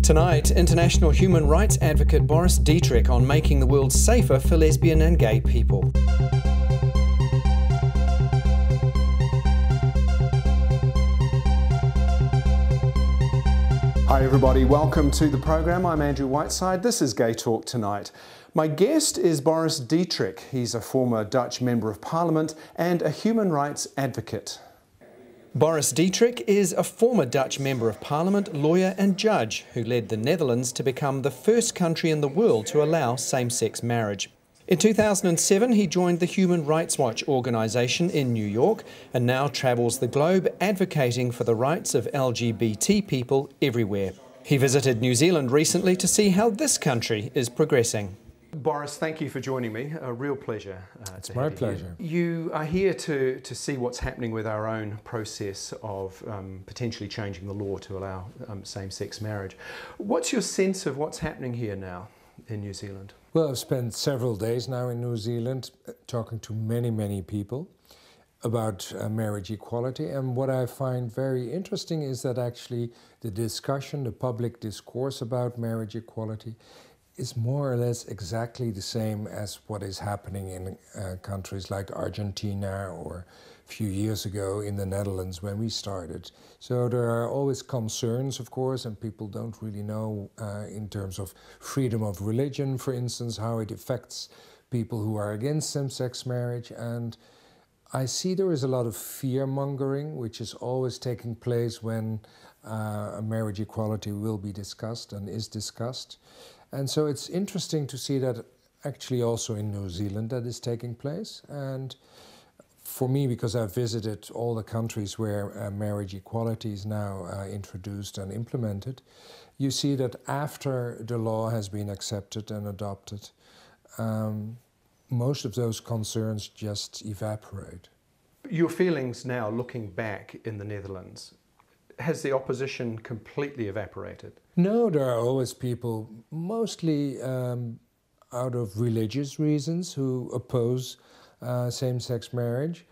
Tonight, international human rights advocate Boris Dittrich on making the world safer for lesbian and gay people. Hi everybody, welcome to the program. I'm Andrew Whiteside. This is GayTalk Tonight. My guest is Boris Dittrich. He's a former Dutch Member of Parliament and a human rights advocate. Boris Dittrich is a former Dutch Member of Parliament, lawyer and judge who led the Netherlands to become the first country in the world to allow same-sex marriage. In 2007, he joined the Human Rights Watch organisation in New York and now travels the globe advocating for the rights of LGBT people everywhere. He visited New Zealand recently to see how this country is progressing. Boris, thank you for joining me. A real pleasure. It's my pleasure. You are here to see what's happening with our own process of potentially changing the law to allow same-sex marriage. What's your sense of what's happening here now in New Zealand? Well, I've spent several days now in New Zealand talking to many people about marriage equality, and what I find very interesting is that actually the discussion, the public discourse about marriage equality is more or less exactly the same as what is happening in countries like Argentina or a few years ago in the Netherlands when we started. So there are always concerns, of course, and people don't really know in terms of freedom of religion, for instance, how it affects people who are against same-sex marriage. And I see there is a lot of fear-mongering, which is always taking place when marriage equality will be discussed and is discussed. And so it's interesting to see that actually also in New Zealand that is taking place. And for me, because I've visited all the countries where marriage equality is now introduced and implemented, you see that after the law has been accepted and adopted, most of those concerns just evaporate. Your feelings now, looking back in the Netherlands, has the opposition completely evaporated? No, there are always people, mostly out of religious reasons, who oppose same-sex marriage.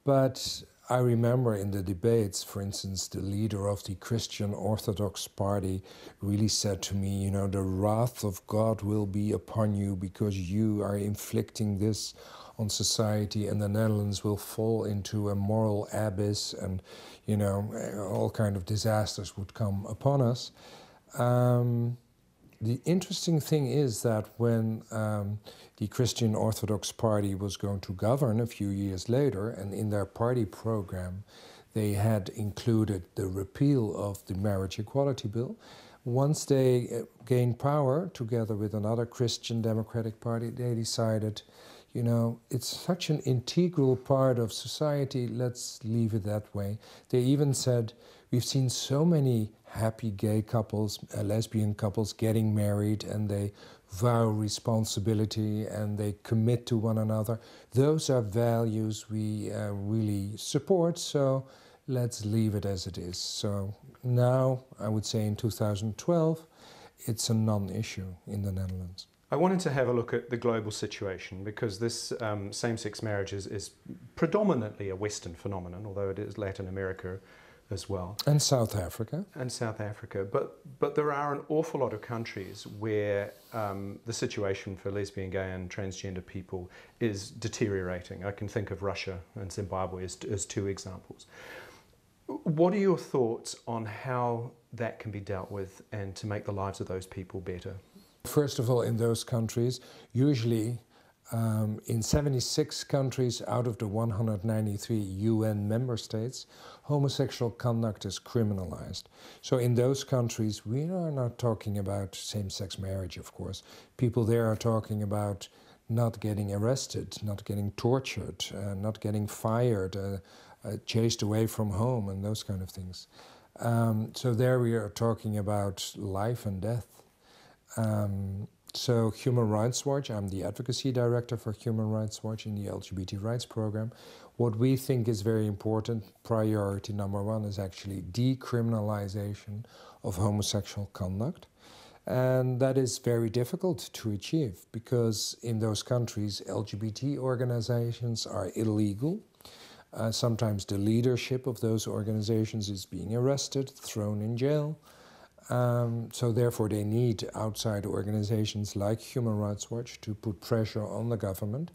But I remember in the debates, for instance, the leader of the Christian Orthodox Party really said to me, you know, the wrath of God will be upon you because you are inflicting this on society, and the Netherlands will fall into a moral abyss, and, you know, all kind of disasters would come upon us. The interesting thing is that when the Christian Orthodox Party was going to govern a few years later, and in their party program they had included the repeal of the marriage equality bill, once they gained power together with another Christian Democratic Party, they decided, you know, it's such an integral part of society, let's leave it that way. They even said, we've seen so many happy gay couples, lesbian couples getting married, and they vow responsibility and they commit to one another. Those are values we really support, so let's leave it as it is. So now, I would say in 2012, it's a non-issue in the Netherlands. I wanted to have a look at the global situation because this same-sex marriage is predominantly a Western phenomenon, although it is Latin America as well. And South Africa. And South Africa. But there are an awful lot of countries where the situation for lesbian, gay and transgender people is deteriorating. I can think of Russia and Zimbabwe as two examples. What are your thoughts on how that can be dealt with and to make the lives of those people better? First of all, in those countries, usually in 76 countries out of the 193 UN member states, homosexual conduct is criminalized. So in those countries, we are not talking about same-sex marriage, of course. People there are talking about not getting arrested, not getting tortured, not getting fired, chased away from home, and those kind of things. So there we are talking about life and death. So Human Rights Watch, I'm the advocacy director for Human Rights Watch in the LGBT rights program. What we think is very important, priority number one, is actually decriminalization of homosexual conduct. And that is very difficult to achieve because in those countries LGBT organizations are illegal. Sometimes the leadership of those organizations is being arrested, thrown in jail. So therefore they need outside organizations like Human Rights Watch to put pressure on the government.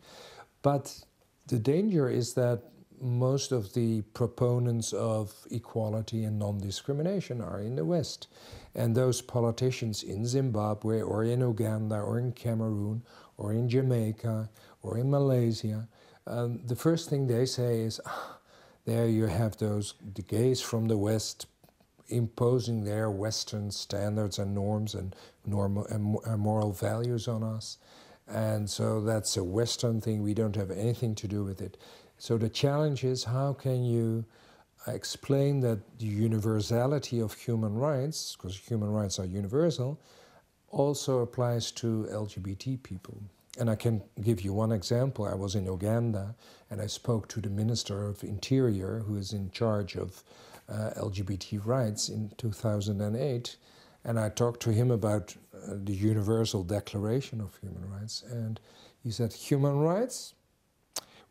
But the danger is that most of the proponents of equality and non-discrimination are in the West. And those politicians in Zimbabwe or in Uganda or in Cameroon or in Jamaica or in Malaysia, the first thing they say is, there you have the gays from the West imposing their Western standards and norms and moral values on us. And so that's a Western thing, we don't have anything to do with it. So the challenge is, how can you explain that the universality of human rights, because human rights are universal, also applies to LGBT people? And I can give you one example. I was in Uganda and I spoke to the Minister of Interior, who is in charge of LGBT rights in 2008. And I talked to him about the Universal Declaration of Human Rights. And he said, human rights?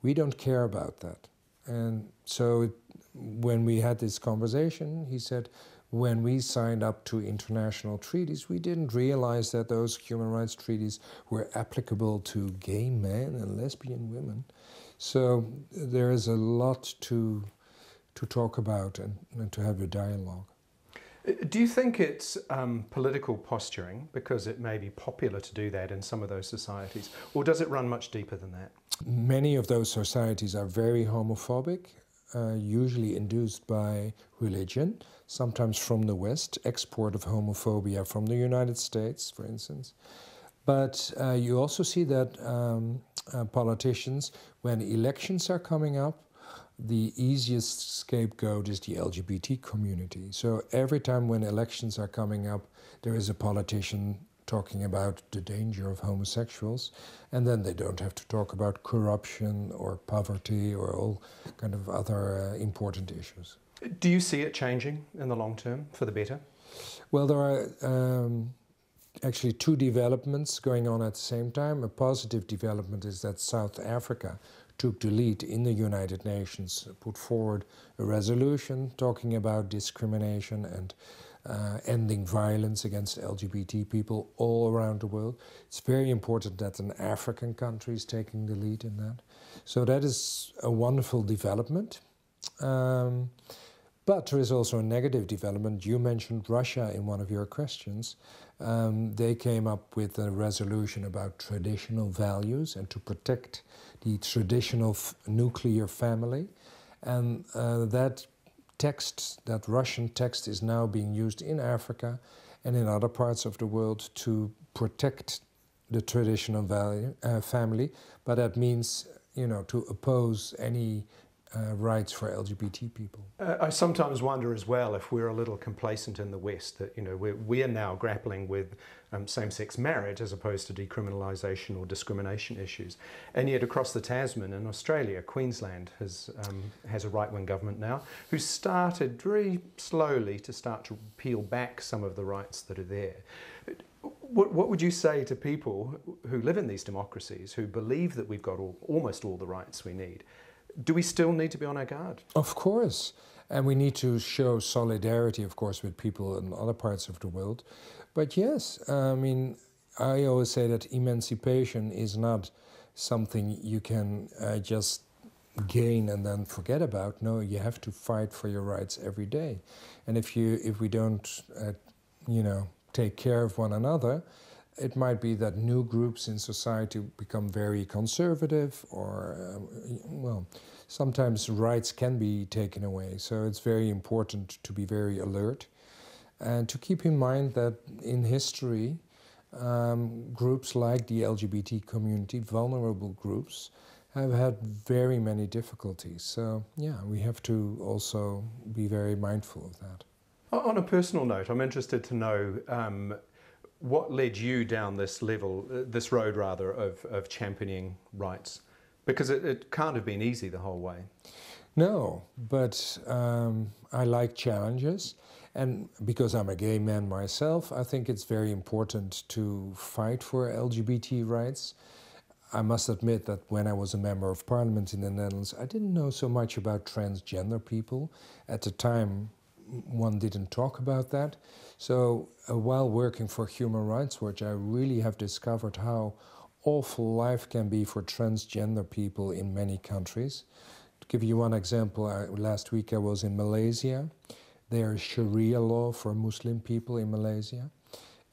We don't care about that. And so when we had this conversation, he said, when we signed up to international treaties, we didn't realize that those human rights treaties were applicable to gay men and lesbian women. So there is a lot to talk about and to have a dialogue. Do you think it's political posturing, because it may be popular to do that in some of those societies, or does it run much deeper than that? Many of those societies are very homophobic, usually induced by religion, sometimes from the West, export of homophobia from the United States, for instance. But you also see that politicians, when elections are coming up, the easiest scapegoat is the LGBT community. So every time when elections are coming up, there is a politician talking about the danger of homosexuals, and then they don't have to talk about corruption or poverty or all kind of other important issues. Do you see it changing in the long term for the better? Well, there are actually two developments going on at the same time. A positive development is that South Africa took the lead in the United Nations, put forward a resolution talking about discrimination and ending violence against LGBT people all around the world. It's very important that an African country is taking the lead in that. So that is a wonderful development. But there is also a negative development. You mentioned Russia in one of your questions. They came up with a resolution about traditional values and to protect the traditional nuclear family. And that text, that Russian text, is now being used in Africa and in other parts of the world to protect the traditional family. But that means, you know, to oppose any rights for LGBT people. I sometimes wonder as well if we're a little complacent in the West, that, you know, we're now grappling with same-sex marriage as opposed to decriminalisation or discrimination issues. And yet across the Tasman in Australia, Queensland has a right-wing government now who started very slowly to peel back some of the rights that are there. What would you say to people who live in these democracies, who believe that we've got almost all the rights we need? Do we still need to be on our guard? Of course. And we need to show solidarity, of course, with people in other parts of the world. But yes, I mean, I always say that emancipation is not something you can just gain and then forget about. No, you have to fight for your rights every day. And if we don't, you know, take care of one another, it might be that new groups in society become very conservative, or, well, sometimes rights can be taken away. So it's very important to be very alert and to keep in mind that in history, groups like the LGBT community, vulnerable groups, have had very many difficulties. So yeah, we have to also be very mindful of that. On a personal note, I'm interested to know what led you down this road of championing rights? Because it can't have been easy the whole way. No, but I like challenges. And because I'm a gay man myself, I think it's very important to fight for LGBT rights. I must admit that when I was a member of parliament in the Netherlands, I didn't know so much about transgender people. At the time, one didn't talk about that. So while working for Human Rights Watch, I really have discovered how awful life can be for transgender people in many countries. To give you one example, last week I was in Malaysia. There is Sharia law for Muslim people in Malaysia,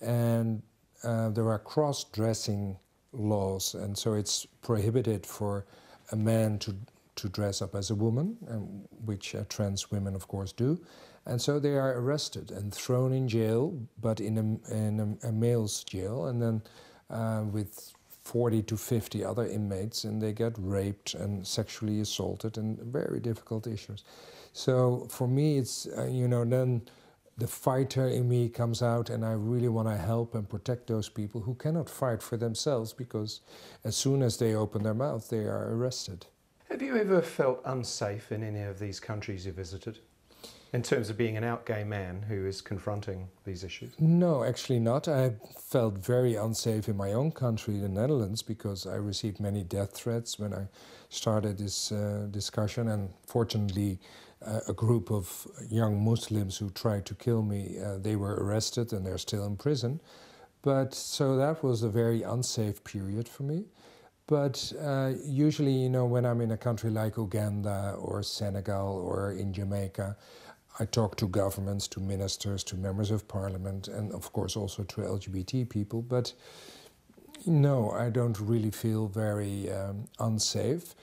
and there are cross-dressing laws, and so it's prohibited for a man to dress up as a woman, which trans women of course do, and so they are arrested and thrown in jail, but in a male's jail, and then with 40 to 50 other inmates, and they get raped and sexually assaulted, and very difficult issues. So for me, it's then the fighter in me comes out, and I really want to help and protect those people who cannot fight for themselves, because as soon as they open their mouth, they are arrested. Have you ever felt unsafe in any of these countries you visited, in terms of being an out gay man who is confronting these issues? No, actually not. I felt very unsafe in my own country, the Netherlands, because I received many death threats when I started this discussion, and fortunately a group of young Muslims who tried to kill me, they were arrested and they're still in prison. But so that was a very unsafe period for me. But usually, when I'm in a country like Uganda or Senegal or in Jamaica, I talk to governments, to ministers, to members of parliament, and of course also to LGBT people. But no, I don't really feel very unsafe.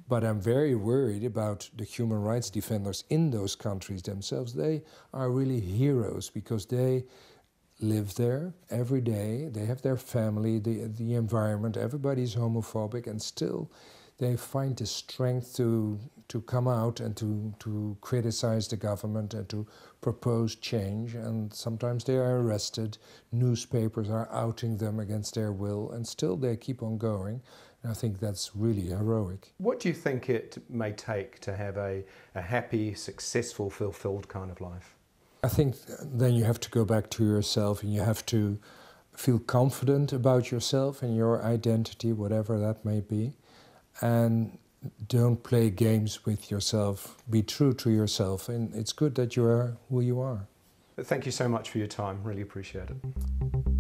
But I'm very worried about the human rights defenders in those countries themselves. They are really heroes, because they live there every day, they have their family, the environment, everybody's homophobic, and still they find the strength to come out and to criticize the government and to propose change. And sometimes they are arrested, newspapers are outing them against their will, and still they keep on going. And I think that's really heroic. What do you think it may take to have a happy, successful, fulfilled kind of life? I think then you have to go back to yourself, and you have to feel confident about yourself and your identity, whatever that may be. And don't play games with yourself. Be true to yourself, and it's good that you are who you are. Thank you so much for your time. Really appreciate it.